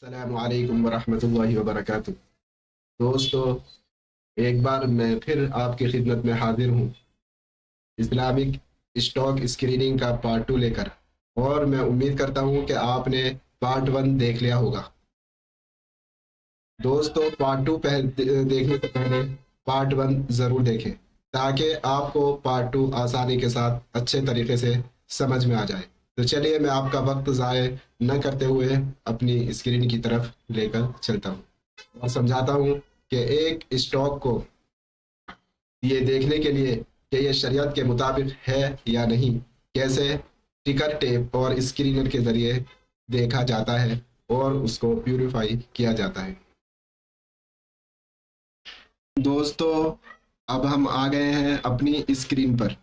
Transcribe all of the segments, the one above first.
अस्सलामु अलैकुम वरहमतुल्लाहि वबरकातुह। दोस्तों, एक बार मैं फिर आपकी खिदमत में हाजिर हूँ इस्लामिक स्टॉक स्क्रीनिंग का पार्ट 2 लेकर। और मैं उम्मीद करता हूँ कि आपने पार्ट 1 देख लिया होगा। दोस्तों, पार्ट 2 देखने से पहले पार्ट 1 ज़रूर देखें ताकि आपको पार्ट 2 आसानी के साथ अच्छे तरीके से समझ में आ जाए। तो चलिए, मैं आपका वक्त ज़ाय न करते हुए अपनी स्क्रीन की तरफ लेकर चलता हूँ और समझाता हूँ कि एक स्टॉक को ये देखने के लिए कि ये शरीयत के मुताबिक है या नहीं, कैसे टिकर टेप और स्क्रीनर के ज़रिए देखा जाता है और उसको प्यूरिफाई किया जाता है। दोस्तों, अब हम आ गए हैं अपनी स्क्रीन पर।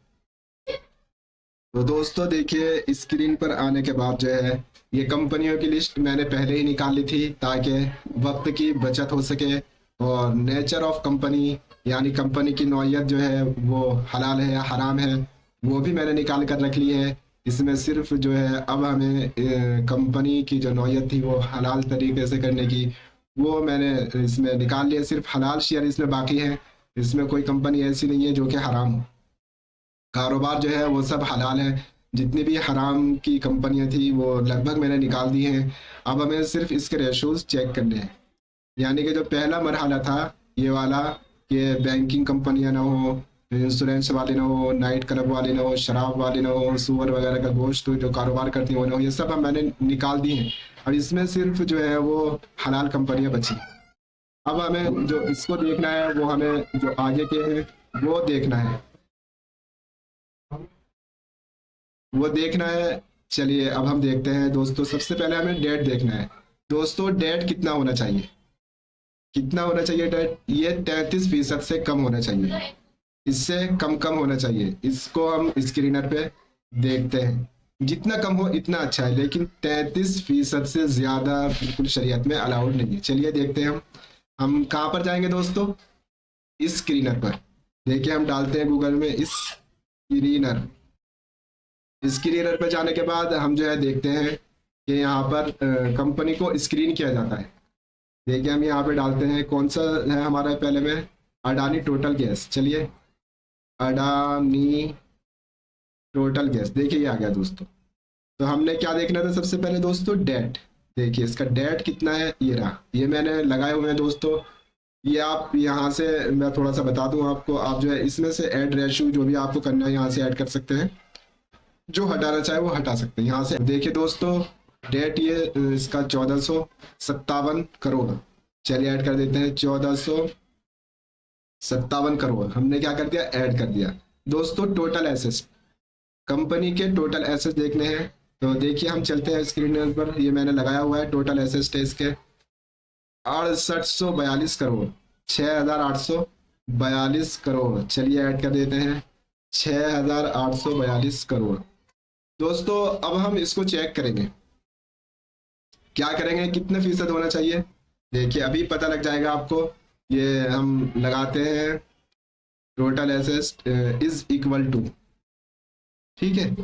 तो दोस्तों देखिए, स्क्रीन पर आने के बाद जो है ये कंपनियों की लिस्ट मैंने पहले ही निकाल ली थी ताकि वक्त की बचत हो सके। और नेचर ऑफ कंपनी यानी कंपनी की नौइयत जो है वो हलाल है या हराम है वो भी मैंने निकाल कर रख ली है। इसमें सिर्फ जो है अब हमें कंपनी की जो नौइयत थी वो हलाल तरीके से करने की वो मैंने इसमें निकाल लिया। सिर्फ हलाल शेयर इसमें बाकी है। इसमें कोई कंपनी ऐसी नहीं है जो कि हराम हो। कारोबार जो है वो सब हलाल है। जितनी भी हराम की कंपनियां थी वो लगभग मैंने निकाल दी हैं। अब हमें सिर्फ इसके रेशोज चेक करने हैं। यानी कि जो पहला मरहला था ये वाला कि बैंकिंग कंपनियां ना हो, इंश्योरेंस वाले ना हो, नाइट क्लब वाले ना हो, शराब वाले ना हो, सुअर वगैरह का गोश्त जो कारोबार करती हैं वो ना हो, ये सब हम मैंने निकाल दी हैं। अब इसमें सिर्फ जो है वो हलाल कंपनियां बची। अब हमें जो इसको देखना है वो हमें जो आगे के हैं वो देखना है, वो देखना है। चलिए अब हम देखते हैं दोस्तों। सबसे पहले हमें डेट देखना है। दोस्तों, डेट कितना होना चाहिए? कितना होना चाहिए डेट? ये 33% से कम होना चाहिए। इससे कम कम होना चाहिए। इसको हम स्क्रीनर पे देखते हैं। जितना कम हो इतना अच्छा है, लेकिन 33% से ज्यादा बिल्कुल शरीयत में अलाउड नहीं है। चलिए देखते हैं हम कहाँ पर जाएंगे दोस्तों? स्क्रीनर पर। देखिए हम डालते हैं गूगल में स्क्रीनर। स्क्रीनर पर जाने के बाद हम जो है देखते हैं कि यहाँ पर कंपनी को स्क्रीन किया जाता है। देखिए हम यहाँ पे डालते हैं कौन सा है हमारा पहले में, अडानी टोटल गैस। चलिए अडानी टोटल गैस, देखिए ये आ गया दोस्तों। तो हमने क्या देखना था सबसे पहले दोस्तों? डेट। देखिए इसका डेट कितना है, ये रहा, ये मैंने लगाए हुए हैं दोस्तों। ये आप यहाँ से मैं थोड़ा सा बता दूं आपको, आप जो है इसमें से ऐड रेशियो जो भी आपको करना है यहाँ से ऐड कर सकते हैं। जो हटाना चाहे वो हटा सकते हैं यहाँ से। देखिए दोस्तों, डेट ये इसका 1457 करोड़। चलिए ऐड कर देते हैं 1457 करोड़। हमने क्या कर दिया? ऐड कर दिया। दोस्तों टोटल एसेट्स, कंपनी के टोटल एसेट्स देखने हैं। तो देखिए हम चलते हैं स्क्रीन पर। ये मैंने लगाया हुआ है टोटल एसेट्स है इसके 6842 करोड़, 6842 करोड़। चलिए ऐड कर देते हैं 6842 करोड़। दोस्तों अब हम इसको चेक करेंगे। क्या करेंगे? कितने फीसद होना चाहिए? देखिए अभी पता लग जाएगा आपको। ये हम लगाते हैं total asset is equal to, ठीक है,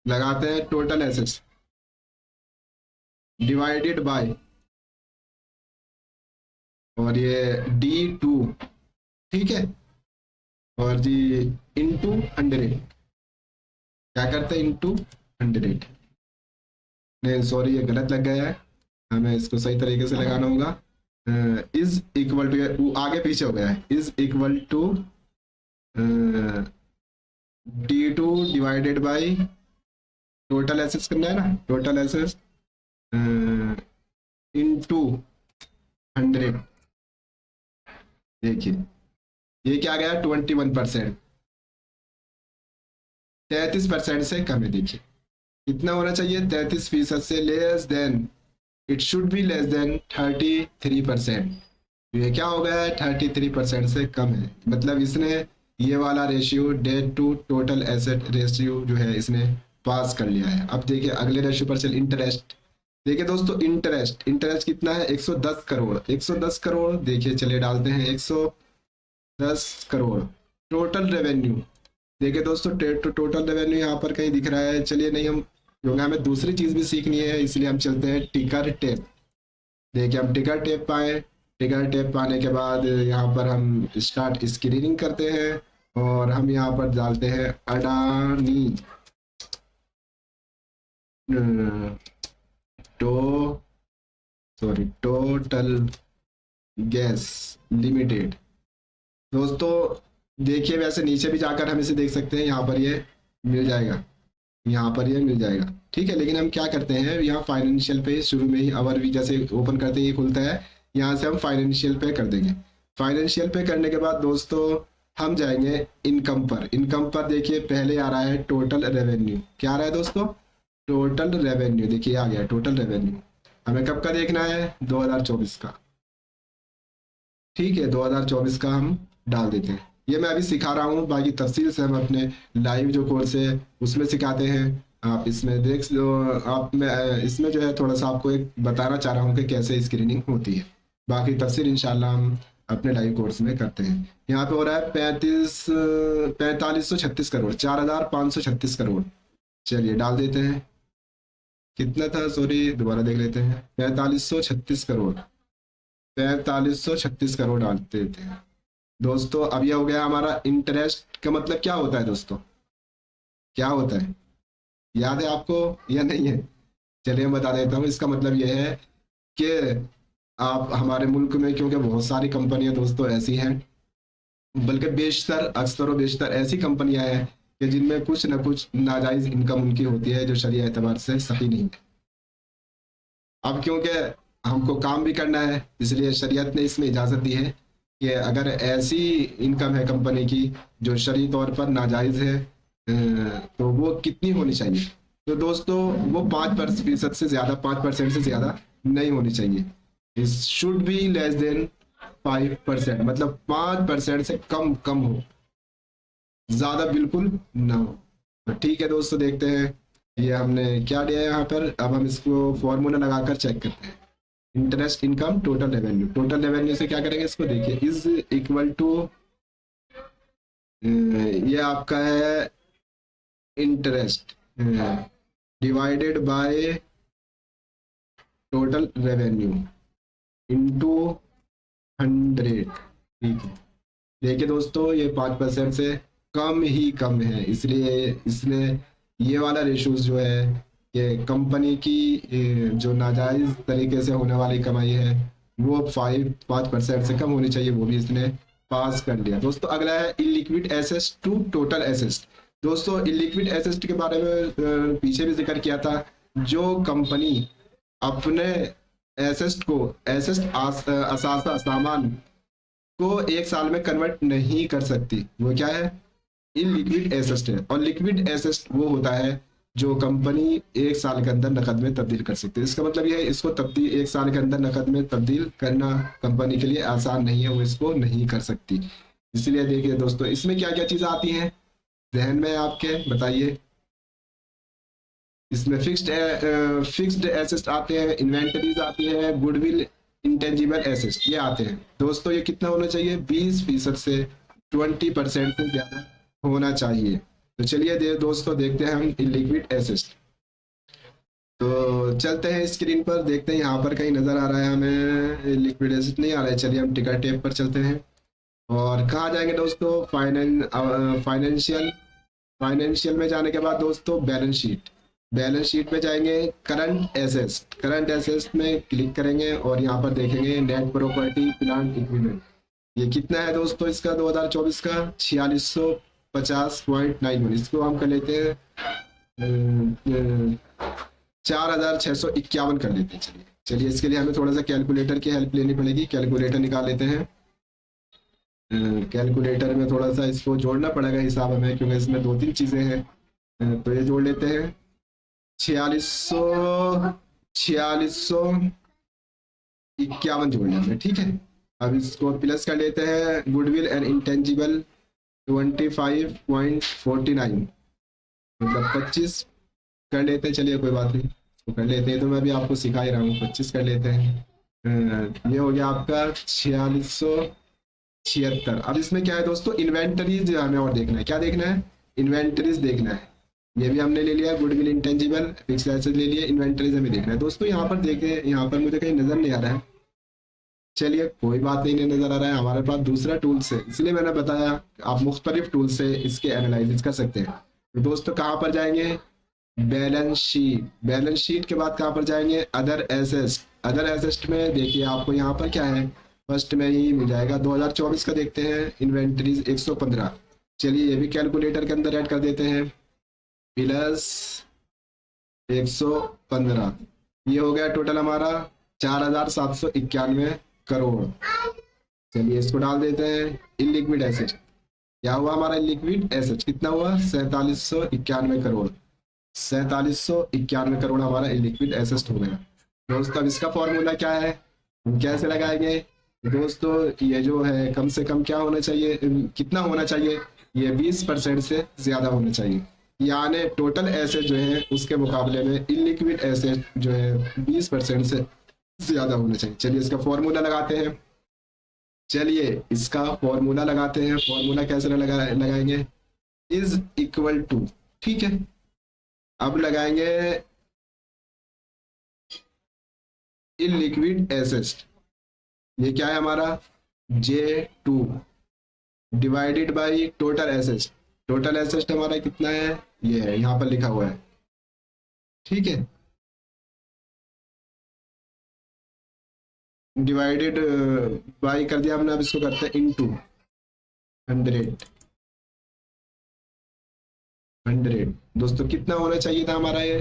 लगाते हैं टोटल एसेट्स डिवाइडेड बाय, और ये D2, ठीक है, और जी इनटू 100। क्या करते हैं? इनटू 100। नहीं सॉरी, ये गलत लग गया है, हमें इसको सही तरीके से लगाना होगा। इज इक्वल टू, आगे पीछे हो गया है, is equal to D2 divided by total assets करना है ना, टोटल एसेट्स इनटू 100। देखिए ये क्या गया? 21%। 33% से कम है। देखिए कितना होना चाहिए? 33% से less than, it should be less than 33%। ये क्या हो गया है? 33% से कम है। मतलब इसने ये वाला ratio, debt to total asset ratio जो है इसने पास कर लिया है। अब देखिए अगले रेशियो पर चल, इंटरेस्ट। देखिए दोस्तों इंटरेस्ट, इंटरेस्ट कितना है? 110 करोड़। 110 करोड़ देखिए, चलिए डालते हैं 110 करोड़। टोटल रेवेन्यू, देखिए दोस्तों टोटल रेवेन्यू यहाँ पर कहीं दिख रहा है? चलिए नहीं, हम क्योंकि हमें दूसरी चीज भी सीखनी है इसलिए हम चलते हैं टिकर टेप। देखिए हम टिकर टेप पाए, टिकर टेप पाने के बाद यहाँ पर हम स्टार्ट स्क्रीनिंग करते हैं और हम यहाँ पर डालते हैं Adani to total gas limited. दोस्तों देखिए वैसे नीचे भी जाकर हम इसे देख सकते हैं, यहाँ पर ये मिल जाएगा, यहाँ पर ये मिल जाएगा, ठीक है। लेकिन हम क्या करते हैं, यहाँ फाइनेंशियल पे शुरू में ही अवर भी जैसे ओपन करते ही खुलता है, यहाँ से हम फाइनेंशियल पे कर देंगे। फाइनेंशियल पे करने के बाद दोस्तों हम जाएंगे इनकम पर। इनकम पर देखिए पहले आ रहा है टोटल रेवेन्यू। क्या आ रहा है दोस्तों? Total revenue. देखिए आ गया टोटल रेवेन्यू। हमें कब का देखना है? 2024 का, ठीक है। 2024 का हम डाल देते हैं। ये मैं अभी सिखा रहा हूँ, बाकी तफसील से हम अपने लाइव जो कोर्स है उसमें सिखाते हैं। आप इसमें देख लो, आप मैं इसमें जो है थोड़ा सा आपको एक बताना चाह रहा हूँ कि कैसे स्क्रीनिंग होती है। बाकी तफसील इंशाल्लाह हम अपने लाइव कोर्स में करते हैं। यहाँ पे हो रहा है 4536 करोड़, 4536 करोड़। चलिए डाल देते हैं। कितना था, सॉरी दोबारा देख लेते हैं। 4536 करोड़, 4536 करोड़ डालते थे दोस्तों। अब यह हो गया हमारा इंटरेस्ट का मतलब क्या होता है दोस्तों? क्या होता है, याद है आपको या नहीं है? चलिए मैं बता देता हूँ। इसका मतलब यह है कि आप हमारे मुल्क में, क्योंकि बहुत सारी कंपनियां दोस्तों ऐसी हैं, बल्कि बेशतर अक्सर और बेशतर ऐसी कंपनियां हैं कि जिनमें कुछ ना कुछ नाजायज इनकम उनकी होती है जो शरीय एतबार से सही नहीं है। अब क्योंकि हमको काम भी करना है, इसलिए शरीयत ने इसमें इजाज़त दी है कि अगर ऐसी इनकम है कंपनी की जो शरई तौर पर नाजायज़ है, तो वो कितनी होनी चाहिए? तो दोस्तों वो 5% से ज़्यादा, 5% से ज़्यादा नहीं होनी चाहिए। इस शुड बी लेस देन 5%, मतलब 5% से कम कम हो, ज़्यादा बिल्कुल ना हो। तो ठीक है दोस्तों, देखते हैं ये हमने क्या दिया है यहाँ पर। अब हम इसको फॉर्मूला लगाकर चेक करते हैं। Interest income total revenue, total revenue से क्या करेंगे इसको? देखिए इज इक्वल टू, ये आपका है interest divided by total revenue into 100, ठीक है। देखिए दोस्तों ये 5% से कम ही कम है, इसलिए इसने ये वाला रेशोज जो है कि कंपनी की जो नाजायज तरीके से होने वाली कमाई है वो 5% से कम होनी चाहिए, वो भी इसने पास कर लिया। दोस्तों अगला है illiquid asset to total asset. दोस्तों इलिक्विड एसेट के बारे में पीछे भी जिक्र किया था। जो कंपनी अपने एसेट को, एसेट असासा सामान को एक साल में कन्वर्ट नहीं कर सकती, वो क्या है? इलिक्विड एसेट है। और लिक्विड एसेट वो होता है जो कंपनी एक साल के अंदर नकद में तब्दील कर सकती है। इसका मतलब यह है इसको तब्दील एक साल के अंदर नकद में तब्दील करना कंपनी के लिए आसान नहीं है, वो इसको नहीं कर सकती। इसलिए देखिए दोस्तों इसमें क्या क्या चीज़ें आती हैं जहन में आपके, बताइए। इसमें फिक्स्ड एसेट आते हैं, इन्वेंटरीज आती है, गुडविल, इंटेंजिबल एसेट ये आते हैं। दोस्तों ये कितना होना चाहिए? 20% से 20% से ज़्यादा होना चाहिए। तो चलिए दोस्तों देखते हैं हम लिक्विड एसेट। तो चलते हैं स्क्रीन पर, देखते हैं यहाँ पर कहीं नज़र आ रहा है हमें? लिक्विड एसेट नहीं आ रहा है। चलिए हम टिकर टेप पर चलते हैं और कहाँ जाएंगे दोस्तों? फाइनेंशियल में जाने के बाद दोस्तों बैलेंस शीट, बैलेंस शीट में जाएंगे। करंट एसेट, करंट एसेट में क्लिक करेंगे और यहाँ पर देखेंगे नेट प्रॉपर्टी प्लांट इक्विपमेंट। ये कितना है दोस्तों इसका 2024 का? 4650.91। इसको हम कर लेते हैं 4651 कर लेते हैं। चलिए चलिए इसके लिए हमें थोड़ा सा कैलकुलेटर की हेल्प लेनी पड़ेगी। कैलकुलेटर निकाल लेते हैं। कैलकुलेटर में थोड़ा सा इसको जोड़ना पड़ेगा हिसाब हमें, क्योंकि इसमें 2-3 चीज़ें हैं। तो ये जोड़ लेते हैं 4651 जोड़ना है, ठीक है। अब इसको प्लस कर लेते हैं। गुडविल एंड इंटेंजिबल 25.49, मतलब 25 कर लेते हैं। चलिए कोई बात नहीं, तो कर लेते हैं। तो मैं भी आपको सिखा ही रहा हूँ, 25 कर लेते हैं। ये हो गया आपका 4676। अब इसमें क्या है दोस्तों? इन्वेंटरीज हमें और देखना है। क्या देखना है? इन्वेंटरीज देखना है। ये भी हमने ले लिया। गुडविल इंटेंजिबल फिक्स्ड एसेट ले लिए। इन्वेंटरीज हमें देखना है दोस्तों। यहाँ पर देखें, यहाँ पर मुझे कहीं नजर नहीं आ रहा है। चलिए कोई बात नहीं, नहीं नजर आ रहा है, हमारे पास दूसरा टूल्स है, इसलिए मैंने बताया आप मुख्तलिफ टूल से इसके एनालिसिस कर सकते हैं। तो दोस्तों कहाँ पर जाएंगे, बैलेंस शीट। बैलेंस शीट के बाद कहाँ पर जाएंगे, अदर एसेट्स। अदर एसेट्स में देखिए आपको यहाँ पर क्या है, फर्स्ट में ही मिल जाएगा 2024 का देखते हैं, इन्वेंट्रीज 115। चलिए ये भी कैलकुलेटर के अंदर ऐड कर देते हैं, प्लस 115, ये हो गया टोटल हमारा 4791 करोड़। चलिए इसको डाल देते हैं। इलिक्विड एसेट क्या हुआ हमारा, इलिक्विड एसेट कितना हुआ, 4791 करोड़। 4791 करोड़ हमारा इलिक्विड एसेट हो गया दोस्तों। अब इसका फॉर्मूला क्या है, हम कैसे लगाएंगे दोस्तों, ये जो है कम से कम क्या होना चाहिए, कितना होना चाहिए, ये 20% से ज्यादा होना चाहिए। यानी टोटल एसेट जो है उसके मुकाबले में इलिक्विड एसेट जो है 20% से ज्यादा होना चाहिए। चलिए इसका फॉर्मूला लगाते हैं। चलिए इसका फॉर्मूला लगाते हैं। फॉर्मूला कैसे लगाएंगे, इज इक्वल टू, ठीक है। अब लगाएंगे इलिक्विड एसेट, ये क्या है हमारा, J2 divided by total asset. Total asset हमारा कितना है, ये है यहाँ पर लिखा हुआ है, ठीक है। डिवाइडेड बाई कर दिया हमने, अब इसको करते हैं इनटू 100। दोस्तों कितना होना चाहिए था हमारा ये,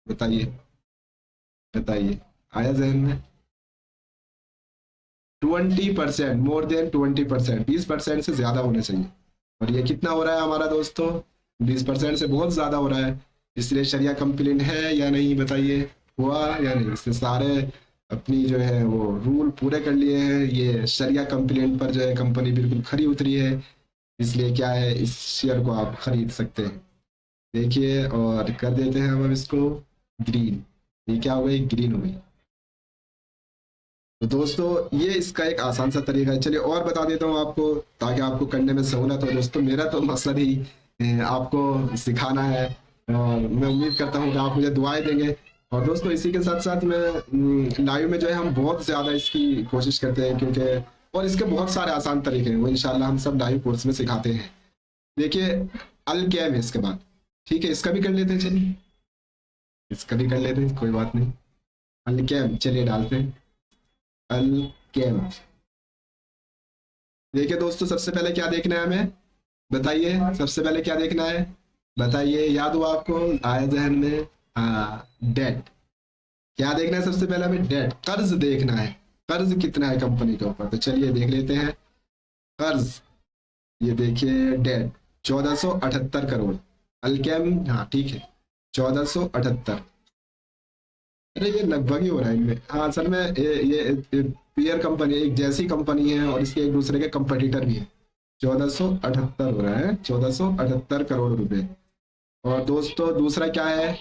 बताइए बताइए, आया जहन में, 20%, मोर देन 20%, 20% से ज्यादा होना चाहिए। और ये कितना हो रहा है हमारा दोस्तों, 20% से बहुत ज्यादा हो रहा है, इसलिए शरिया कंप्लेंट है या नहीं, बताइए हुआ या नहीं। इससे सारे अपनी जो है वो रूल पूरे कर लिए हैं, ये शरिया कंप्लेंट पर जो है कंपनी बिल्कुल खरी उतरी है, इसलिए क्या है इस शेयर को आप खरीद सकते हैं। देखिए और कर देते हैं हम अब इसको ग्रीन, ये क्या हो गई, ग्रीन हो गई। तो दोस्तों ये इसका एक आसान सा तरीका है। चलिए और बता देता हूँ आपको, ताकि आपको करने में सहूलत हो। दोस्तों मेरा तो मकसद ही आपको सिखाना है, और मैं उम्मीद करता हूँ कि आप मुझे दुआएं देंगे। और दोस्तों इसी के साथ साथ मैं लाइव में जो है हम बहुत ज़्यादा इसकी कोशिश करते हैं, क्योंकि और इसके बहुत सारे आसान तरीके हैं, वो इंशाल्लाह हम सब लाइव कोर्स में सिखाते हैं। देखिए अलकेम है इसके बाद, ठीक है, इसका भी कर लेते हैं। चलिए इसका भी कर लेते हैं, कोई बात नहीं। अलकेम चलिए डालते हैं, अलकेम। देखिए दोस्तों सबसे पहले क्या देखना है हमें, बताइए सबसे पहले क्या देखना है, बताइए, याद हुआ आपको, आया जहन में, हाँ डेट। क्या देखना है सबसे पहले हमें, डेट, कर्ज देखना है, कर्ज कितना है कंपनी के ऊपर। तो चलिए देख लेते हैं कर्ज, ये देखिए डेट 1478 करोड़। अलकेम हाँ ठीक है 1478। अरे ये लगभग ही हो रहा है इनमें, हाँ असल में ये पीयर कंपनी, एक जैसी कंपनी है और इसके एक दूसरे के कंपटीटर भी है। 1478 हो रहा है, 1478 करोड़ रुपए। और दोस्तों दूसरा क्या है,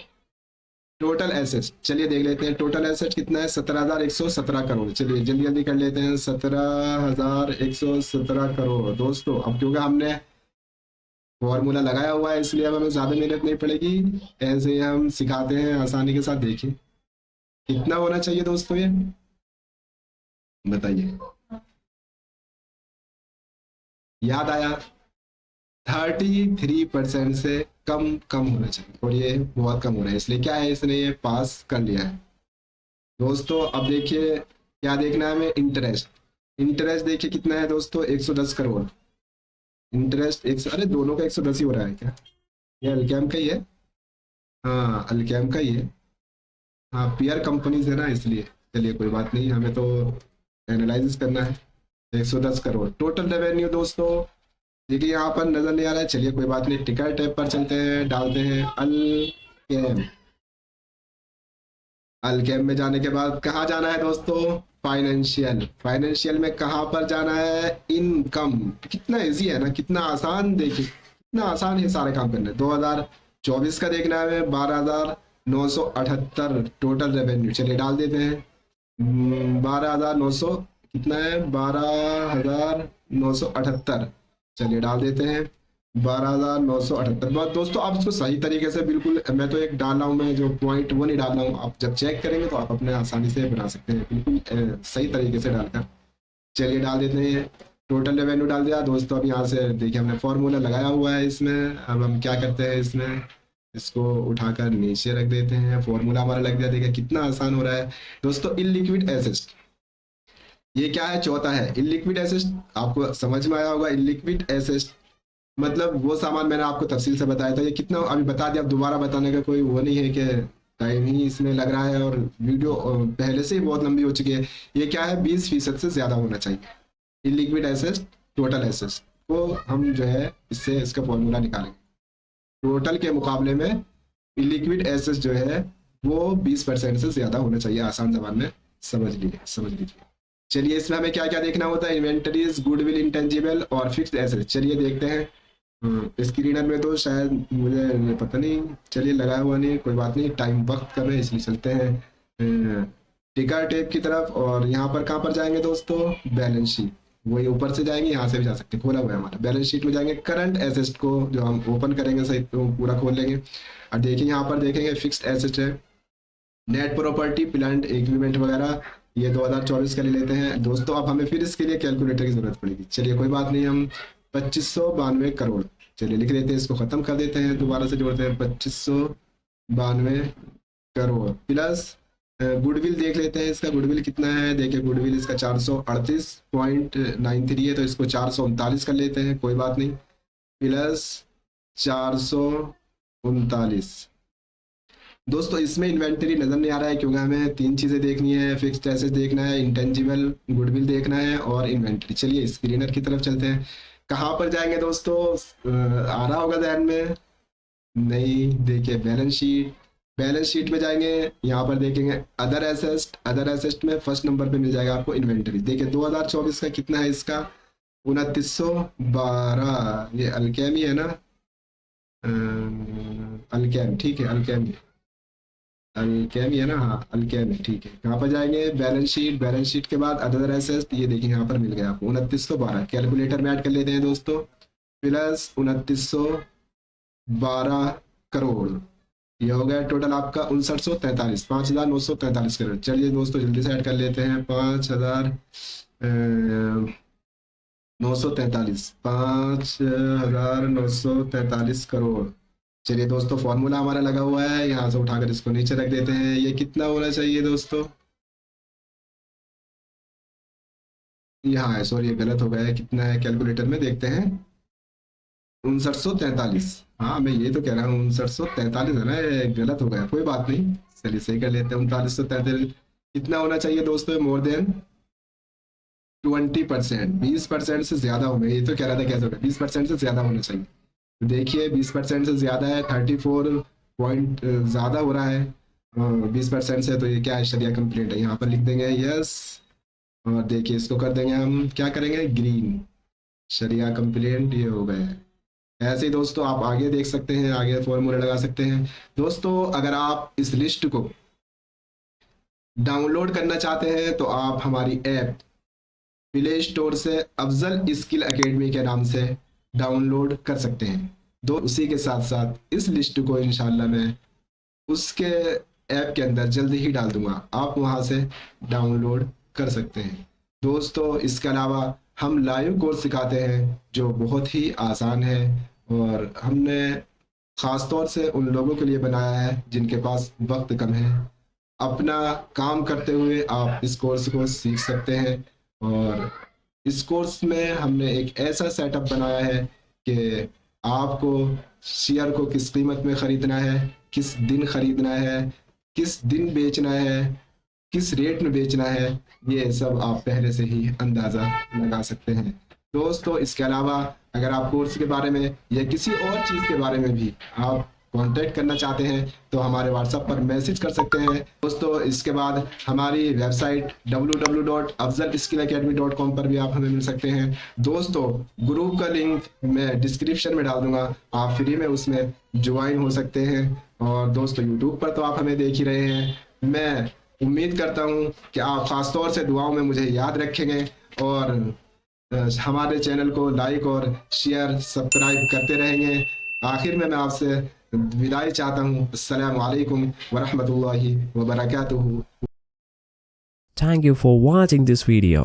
टोटल एसेट्स। चलिए देख लेते हैं टोटल एसेट कितना है, 17,117 करोड़। चलिए जल्दी जल्दी कर लेते हैं, 17,117 करोड़। दोस्तों अब क्योंकि हमने फॉर्मूला लगाया हुआ है इसलिए अब हमें ज्यादा मेहनत नहीं पड़ेगी, ऐसे ही हम सिखाते हैं आसानी के साथ। देखिए कितना होना चाहिए दोस्तों, ये बताइए, याद आया, 33% से कम कम होना चाहिए, और ये बहुत कम हो रहा है, इसलिए क्या है इसने ये पास कर लिया है। दोस्तों अब देखिए क्या देखना है हमें, इंटरेस्ट। इंटरेस्ट देखिए कितना है दोस्तों, 110 करोड़। इंटरेस्ट एक, अरे दोनों का 110 ही हो रहा है क्या, ये अल्केम का ही है, हाँ अल्केम का ही है, हाँ पीआर कंपनीज है ना इसलिए। चलिए कोई बात नहीं, हमें तो एनालिसिस करना है। 110 करोड़ टोटल रेवेन्यू दोस्तों, देखिए यहाँ पर नजर नहीं आ रहा है, चलिए कोई बात नहीं, टिकर टैब पर चलते हैं, डालते हैं अलकेम। अलकेम में जाने के बाद कहाँ जाना है दोस्तों, फाइनेंशियल। फाइनेंशियल में कहाँ पर जाना है, इनकम। कितना इजी है ना, कितना आसान, देखिए कितना आसान है सारे काम करने। 2024 का देखना है, 12,978 टोटल रेवेन्यू। चलिए डाल देते हैं 12,900, कितना है 12,978। चलिए डाल देते हैं। 12,978। दोस्तों आप इसको सही तरीके से बिल्कुल, मैं तो एक डाल रहा हूँ, मैं जो पॉइंट वो नहीं डाल रहा हूँ, आप जब चेक करेंगे तो आप अपने आसानी से बना सकते हैं बिल्कुल सही तरीके से डालकर। चलिए डाल देते हैं, टोटल रेवेन्यू डाल दिया दोस्तों। अब यहाँ से देखिए हमने फॉर्मूला लगाया हुआ है इसमें। अब हम क्या करते हैं, इसमें इसको उठाकर नीचे रख देते हैं, फॉर्मूला हमारा लग गया। देखिए कितना आसान हो रहा है दोस्तों। इनलिक्विड एसेट, ये क्या है, चौथा है इनलिक्विड एसेट। आपको समझ में आया होगा, इनलिक्विड एसेट मतलब वो सामान मैंने आपको तफसील से बताया था। ये कितना अभी बता दिया, अब दोबारा बताने का कोई वो नहीं है कि टाइम ही इसमें लग रहा है, और वीडियो पहले से ही बहुत लंबी हो चुकी है। ये क्या है, 20% से ज़्यादा होना चाहिए इलिक्विड एसेट टोटल एसेट को। हम जो है इससे इसका फॉर्मूला निकालेंगे। टोटल के मुकाबले में इलिक्विड एसेट जो है वो 20% से ज़्यादा होना चाहिए। आसान जबान में समझ लीजिए। चलिए इसमें हमें क्या क्या देखना होता है, इन्वेंटरीज, गुडविल, इंटेंजिबल और फिक्स्ड एसेट। चलिए देखते हैं। स्क्रीनर में तो शायद मुझे पता नहीं, चलिए लगाया हुआ नहीं, कोई बात नहीं, टाइम वक्त कम है इसलिए चलते हैं टिकर टेप की तरफ। और यहाँ पर कहाँ पर जाएंगे दोस्तों, बैलेंस शीट, वही ऊपर से जाएंगे, यहाँ से भी जा सकते हैं, खोला हुआ है हमारा। बैलेंस शीट में जाएंगे, करंट एसेट को जो हम ओपन करेंगे सही तो पूरा खोल लेंगे। और देखिए यहाँ पर देखेंगे फिक्स्ड एसेट है, नेट प्रॉपर्टी, प्लांट इक्विपमेंट वगैरह, ये 2024 का ले लेते हैं दोस्तों। अब हमें फिर इसके लिए कैलकुलेटर की जरूरत पड़ेगी। चलिए कोई बात नहीं, हम 2592 करोड़, चलिए लिख देते हैं, इसको खत्म कर देते हैं, दोबारा से जोड़ते हैं 2592 करोड़ प्लस गुडविल देख लेते हैं। इसका गुडविल कितना है, देखिए गुडविल इसका 438.93 है, तो इसको 439 कर लेते हैं, कोई बात नहीं, प्लस 439। दोस्तों इसमें इन्वेंटरी नज़र नहीं आ रहा है क्योंकि हमें तीन चीज़ें देखनी है, फिक्स्ड एसेट देखना है, इंटेंजिबल गुडविल देखना है और इन्वेंटरी। चलिए स्क्रीनर की तरफ चलते हैं। कहाँ पर जाएंगे दोस्तों, आ रहा होगा ध्यान में, नहीं, देखिए बैलेंस शीट, बैलेंस शीट में जाएंगे, यहाँ पर देखेंगे अदर एसेट, अदर एसेट में फर्स्ट नंबर पे मिल जाएगा आपको इन्वेंटरी। देखिए 2024 का कितना है, इसका 2912, ये अल्केमी है ना, अल्केम, ठीक है, अल्केमी, अल्केमी है ना, हाँ अल्केमी, ठीक है। कहाँ पर जाएंगे, बैलेंस शीट, बैलेंस शीट के बाद अदर एसेट, ये देखिए यहाँ पर मिल गया आपको 2912। कैलकुलेटर में ऐड कर लेते हैं दोस्तों, प्लस 2912 करोड़, ये हो गया टोटल आपका 5943, 5943 करोड़। चलिए दोस्तों जल्दी से ऐड कर लेते हैं, 5943 चलिए दोस्तों फॉर्मूला हमारा लगा हुआ है, यहाँ से उठाकर इसको नीचे रख देते हैं। ये कितना होना चाहिए दोस्तों, यहाँ है, सॉरी ये गलत हो गया है, कितना है कैलकुलेटर में देखते हैं, 5943। हाँ मैं ये तो कह रहा हूँ 5943 है ना, ये गलत हो गया, कोई बात नहीं, चलिए सही कर लेते हैं। 3943 कितना होना चाहिए दोस्तों, मोर देन 20%, 20% से ज्यादा हो गया, ये तो कह रहा था कैसे होगा, 20% से ज्यादा होना चाहिए। तो देखिए 20% से ज्यादा है, 34 पॉइंट ज्यादा हो रहा है 20% से, तो ये क्या है, शरिया कंप्लीट है, यहाँ पर लिख देंगे यस। और देखिए इसको कर देंगे, हम क्या करेंगे, ग्रीन, शरिया कंप्लेंट, ये हो गया है। ऐसे ही दोस्तों आप आगे देख सकते हैं, आगे फॉर्मूला लगा सकते हैं दोस्तों। अगर आप इस लिस्ट को डाउनलोड करना चाहते हैं तो आप हमारी ऐप प्ले स्टोर से अफजल स्किल एकेडमी के नाम से डाउनलोड कर सकते हैं। दो उसी के साथ साथ इस लिस्ट को इंशाल्लाह मैं उसके ऐप के अंदर जल्दी ही डाल दूंगा, आप वहां से डाउनलोड कर सकते हैं दोस्तों। इसके अलावा हम लाइव कोर्स सिखाते हैं जो बहुत ही आसान है, और हमने ख़ास तौर से उन लोगों के लिए बनाया है जिनके पास वक्त कम है। अपना काम करते हुए आप इस कोर्स को सीख सकते हैं, और इस कोर्स में हमने एक ऐसा सेटअप बनाया है कि आपको शेयर को किस कीमत में ख़रीदना है, किस दिन ख़रीदना है, किस दिन बेचना है, किस रेट में बेचना है, ये सब आप पहले से ही अंदाज़ा लगा सकते हैं दोस्तों। इसके अलावा अगर आप कोर्स के बारे में या किसी और चीज़ के बारे में भी आप कांटेक्ट करना चाहते हैं तो हमारे व्हाट्सएप पर मैसेज कर सकते हैं दोस्तों। इसके बाद हमारी वेबसाइट www.afzalskillacademy.com पर भी आप हमें मिल सकते हैं दोस्तों। ग्रुप का लिंक मैं डिस्क्रिप्शन में डाल दूंगा, आप फ्री में उसमें ज्वाइन हो सकते हैं। और दोस्तों यूट्यूब पर तो आप हमें देख ही रहे हैं, मैं उम्मीद करता हूं कि आप खासतौर से दुआओं में मुझे याद रखेंगे, और हमारे चैनल को लाइक और शेयर सब्सक्राइब करते रहेंगे। आखिर में मैं आपसे विदाई चाहता हूँ। अस्सलाम वालेकुम वरहमतुल्लाहि वबरकातुहू। Thank you for watching this video.